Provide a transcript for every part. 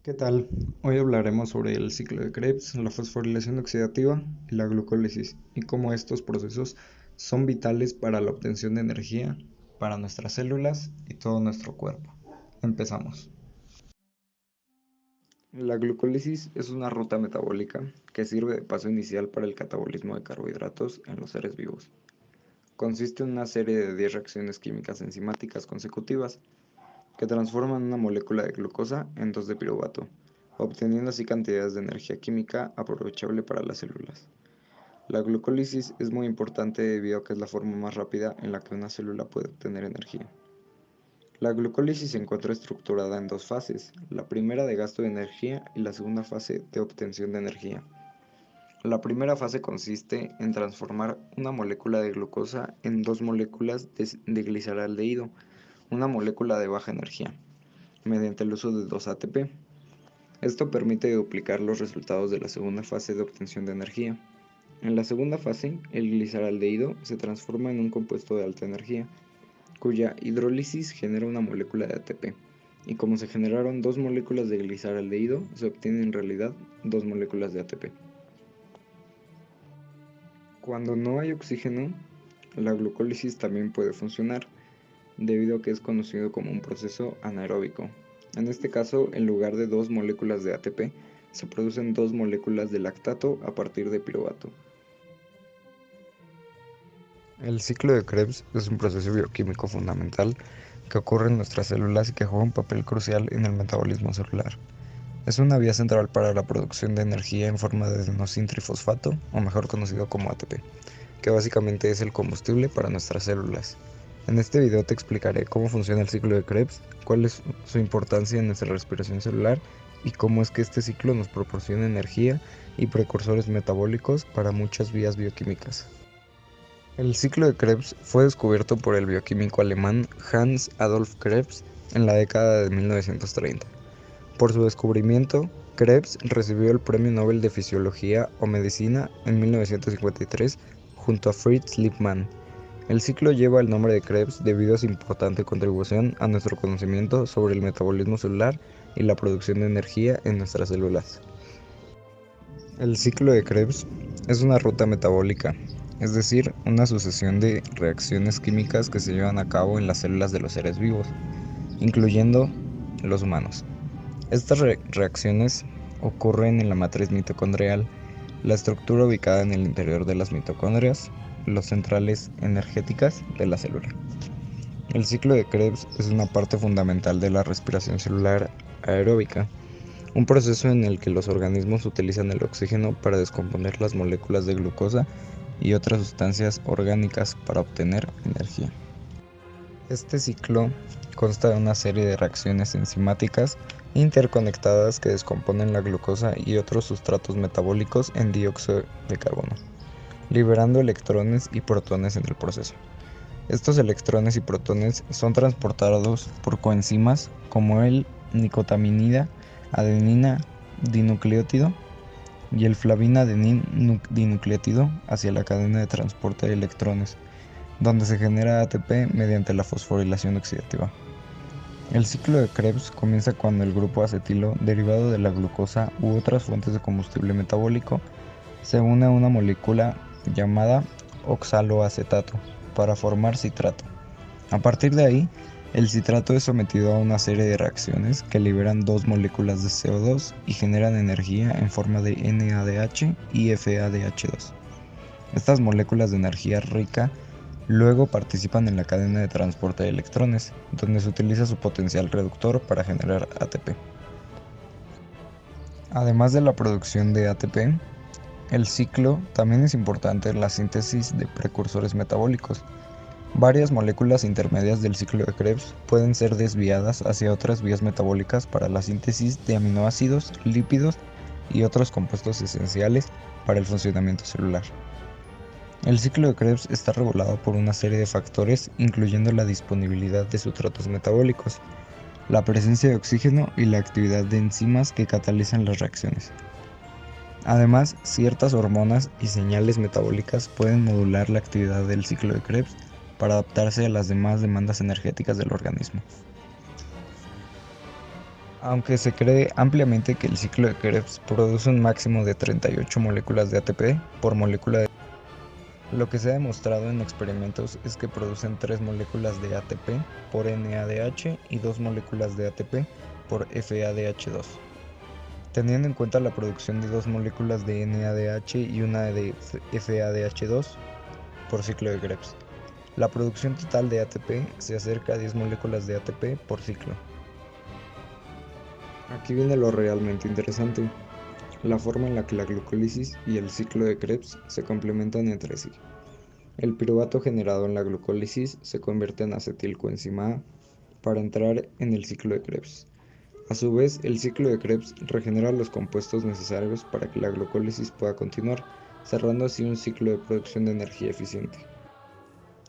¿Qué tal? Hoy hablaremos sobre el ciclo de Krebs, la fosforilación oxidativa y la glucólisis, y cómo estos procesos son vitales para la obtención de energía para nuestras células y todo nuestro cuerpo. Empezamos. La glucólisis es una ruta metabólica que sirve de paso inicial para el catabolismo de carbohidratos en los seres vivos. Consiste en una serie de 10 reacciones químicas enzimáticas consecutivas que transforman una molécula de glucosa en 2 de piruvato, obteniendo así cantidades de energía química aprovechable para las células. La glucólisis es muy importante debido a que es la forma más rápida en la que una célula puede obtener energía. La glucólisis se encuentra estructurada en dos fases, la primera de gasto de energía y la segunda fase de obtención de energía. La primera fase consiste en transformar una molécula de glucosa en dos moléculas de gliceraldehído, una molécula de baja energía, mediante el uso de 2 ATP. Esto permite duplicar los resultados de la segunda fase de obtención de energía. En la segunda fase, el gliceraldehído se transforma en un compuesto de alta energía, cuya hidrólisis genera una molécula de ATP, y como se generaron dos moléculas de gliceraldehído, se obtienen en realidad dos moléculas de ATP. Cuando no hay oxígeno, la glucólisis también puede funcionar, debido a que es conocido como un proceso anaeróbico. En este caso, en lugar de dos moléculas de ATP, se producen dos moléculas de lactato a partir de piruvato. El ciclo de Krebs es un proceso bioquímico fundamental que ocurre en nuestras células y que juega un papel crucial en el metabolismo celular. Es una vía central para la producción de energía en forma de adenosín-trifosfato, o mejor conocido como ATP, que básicamente es el combustible para nuestras células. En este video te explicaré cómo funciona el ciclo de Krebs, cuál es su importancia en nuestra respiración celular y cómo es que este ciclo nos proporciona energía y precursores metabólicos para muchas vías bioquímicas. El ciclo de Krebs fue descubierto por el bioquímico alemán Hans Adolf Krebs en la década de 1930. Por su descubrimiento, Krebs recibió el Premio Nobel de Fisiología o Medicina en 1953 junto a Fritz Lippmann. El ciclo lleva el nombre de Krebs debido a su importante contribución a nuestro conocimiento sobre el metabolismo celular y la producción de energía en nuestras células. El ciclo de Krebs es una ruta metabólica, es decir, una sucesión de reacciones químicas que se llevan a cabo en las células de los seres vivos, incluyendo los humanos. Estas reacciones ocurren en la matriz mitocondrial, la estructura ubicada en el interior de las mitocondrias, los centrales energéticas de la célula. El ciclo de Krebs es una parte fundamental de la respiración celular aeróbica, un proceso en el que los organismos utilizan el oxígeno para descomponer las moléculas de glucosa y otras sustancias orgánicas para obtener energía. Este ciclo consta de una serie de reacciones enzimáticas interconectadas que descomponen la glucosa y otros sustratos metabólicos en dióxido de carbono, liberando electrones y protones en el proceso. Estos electrones y protones son transportados por coenzimas como el nicotinamida adenina dinucleótido y el flavina adenin dinucleótido hacia la cadena de transporte de electrones, donde se genera ATP mediante la fosforilación oxidativa. El ciclo de Krebs comienza cuando el grupo acetilo, derivado de la glucosa u otras fuentes de combustible metabólico, se une a una molécula llamada oxaloacetato para formar citrato. A partir de ahí, el citrato es sometido a una serie de reacciones que liberan dos moléculas de CO2 y generan energía en forma de NADH y FADH2. Estas moléculas de energía rica luego participan en la cadena de transporte de electrones, donde se utiliza su potencial reductor para generar ATP. Además de la producción de ATP, el ciclo también es importante en la síntesis de precursores metabólicos. Varias moléculas intermedias del ciclo de Krebs pueden ser desviadas hacia otras vías metabólicas para la síntesis de aminoácidos, lípidos y otros compuestos esenciales para el funcionamiento celular. El ciclo de Krebs está regulado por una serie de factores, incluyendo la disponibilidad de sustratos metabólicos, la presencia de oxígeno y la actividad de enzimas que catalizan las reacciones. Además, ciertas hormonas y señales metabólicas pueden modular la actividad del ciclo de Krebs para adaptarse a las demás demandas energéticas del organismo. Aunque se cree ampliamente que el ciclo de Krebs produce un máximo de 38 moléculas de ATP por molécula de... Lo que se ha demostrado en experimentos es que producen 3 moléculas de ATP por NADH y 2 moléculas de ATP por FADH2. Teniendo en cuenta la producción de 2 moléculas de NADH y una de FADH2 por ciclo de Krebs, la producción total de ATP se acerca a 10 moléculas de ATP por ciclo. Aquí viene lo realmente interesante, la forma en la que la glucólisis y el ciclo de Krebs se complementan entre sí. El piruvato generado en la glucólisis se convierte en acetilcoenzima A para entrar en el ciclo de Krebs. A su vez, el ciclo de Krebs regenera los compuestos necesarios para que la glucólisis pueda continuar, cerrando así un ciclo de producción de energía eficiente.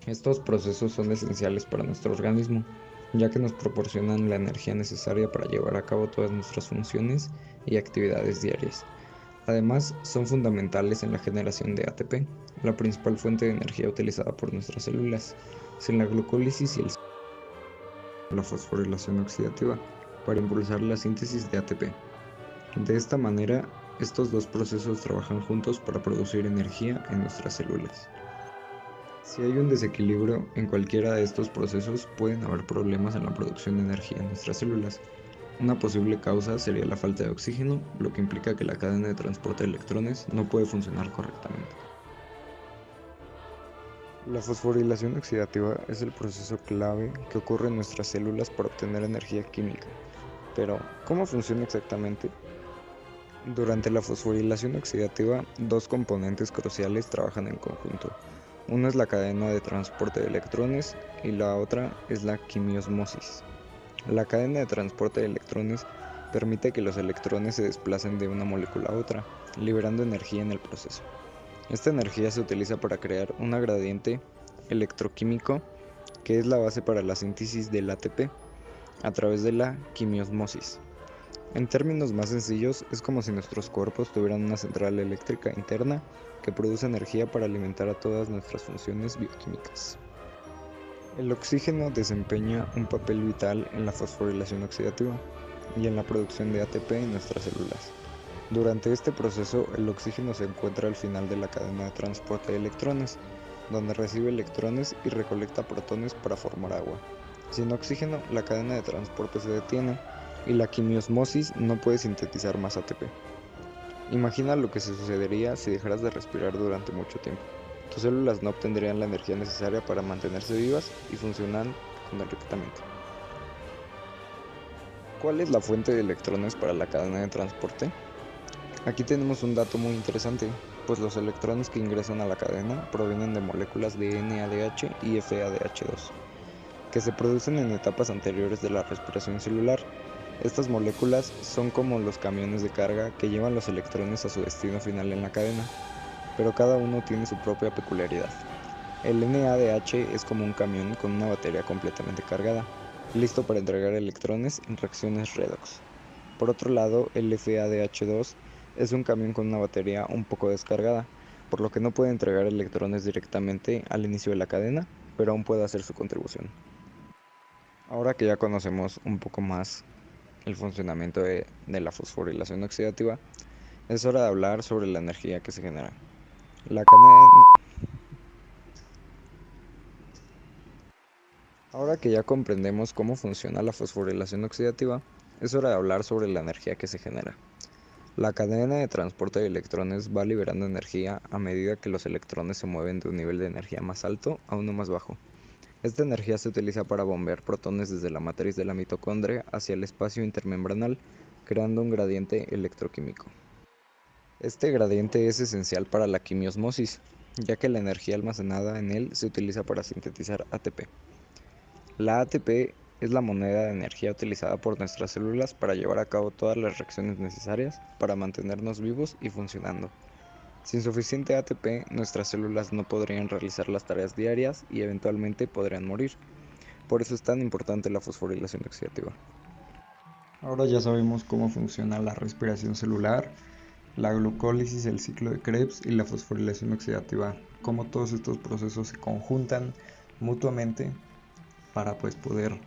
Estos procesos son esenciales para nuestro organismo, ya que nos proporcionan la energía necesaria para llevar a cabo todas nuestras funciones y actividades diarias. Además, son fundamentales en la generación de ATP, la principal fuente de energía utilizada por nuestras células. Sin la glucólisis y la fosforilación oxidativa, para impulsar la síntesis de ATP. De esta manera, estos dos procesos trabajan juntos para producir energía en nuestras células. Si hay un desequilibrio en cualquiera de estos procesos, pueden haber problemas en la producción de energía en nuestras células. Una posible causa sería la falta de oxígeno, lo que implica que la cadena de transporte de electrones no puede funcionar correctamente. La fosforilación oxidativa es el proceso clave que ocurre en nuestras células para obtener energía química. Pero, ¿cómo funciona exactamente? Durante la fosforilación oxidativa, dos componentes cruciales trabajan en conjunto. Una es la cadena de transporte de electrones y la otra es la quimiosmosis. La cadena de transporte de electrones permite que los electrones se desplacen de una molécula a otra, liberando energía en el proceso. Esta energía se utiliza para crear un gradiente electroquímico que es la base para la síntesis del ATP a través de la quimiosmosis. En términos más sencillos, es como si nuestros cuerpos tuvieran una central eléctrica interna que produce energía para alimentar a todas nuestras funciones bioquímicas. El oxígeno desempeña un papel vital en la fosforilación oxidativa y en la producción de ATP en nuestras células. Durante este proceso, el oxígeno se encuentra al final de la cadena de transporte de electrones, donde recibe electrones y recolecta protones para formar agua. Sin oxígeno, la cadena de transporte se detiene y la quimiosmosis no puede sintetizar más ATP. Imagina lo que se sucedería si dejaras de respirar durante mucho tiempo. Tus células no obtendrían la energía necesaria para mantenerse vivas y funcionan correctamente. ¿Cuál es la fuente de electrones para la cadena de transporte? Aquí tenemos un dato muy interesante, pues los electrones que ingresan a la cadena provienen de moléculas de NADH y FADH2, que se producen en etapas anteriores de la respiración celular. Estas moléculas son como los camiones de carga que llevan los electrones a su destino final en la cadena, pero cada uno tiene su propia peculiaridad. El NADH es como un camión con una batería completamente cargada, listo para entregar electrones en reacciones redox. Por otro lado, el FADH2 es un camión con una batería un poco descargada, por lo que no puede entregar electrones directamente al inicio de la cadena, pero aún puede hacer su contribución. Ahora que ya conocemos un poco más el funcionamiento de la fosforilación oxidativa, es hora de hablar sobre la energía que se genera. Ahora que ya comprendemos cómo funciona la fosforilación oxidativa, es hora de hablar sobre la energía que se genera. La cadena de transporte de electrones va liberando energía a medida que los electrones se mueven de un nivel de energía más alto a uno más bajo. Esta energía se utiliza para bombear protones desde la matriz de la mitocondria hacia el espacio intermembranal, creando un gradiente electroquímico. Este gradiente es esencial para la quimiosmosis, ya que la energía almacenada en él se utiliza para sintetizar ATP. La ATP es la moneda de energía utilizada por nuestras células para llevar a cabo todas las reacciones necesarias para mantenernos vivos y funcionando. Sin suficiente ATP, nuestras células no podrían realizar las tareas diarias y eventualmente podrían morir. Por eso es tan importante la fosforilación oxidativa. Ahora ya sabemos cómo funciona la respiración celular, la glucólisis, el ciclo de Krebs y la fosforilación oxidativa, cómo todos estos procesos se conjuntan mutuamente para poder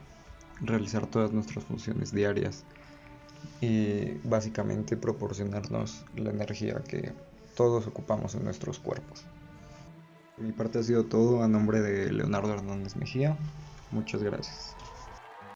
realizar todas nuestras funciones diarias. y básicamente proporcionarnos la energía que todos ocupamos en nuestros cuerpos. De mi parte ha sido todo a nombre de Leonardo Hernández Mejía. Muchas gracias.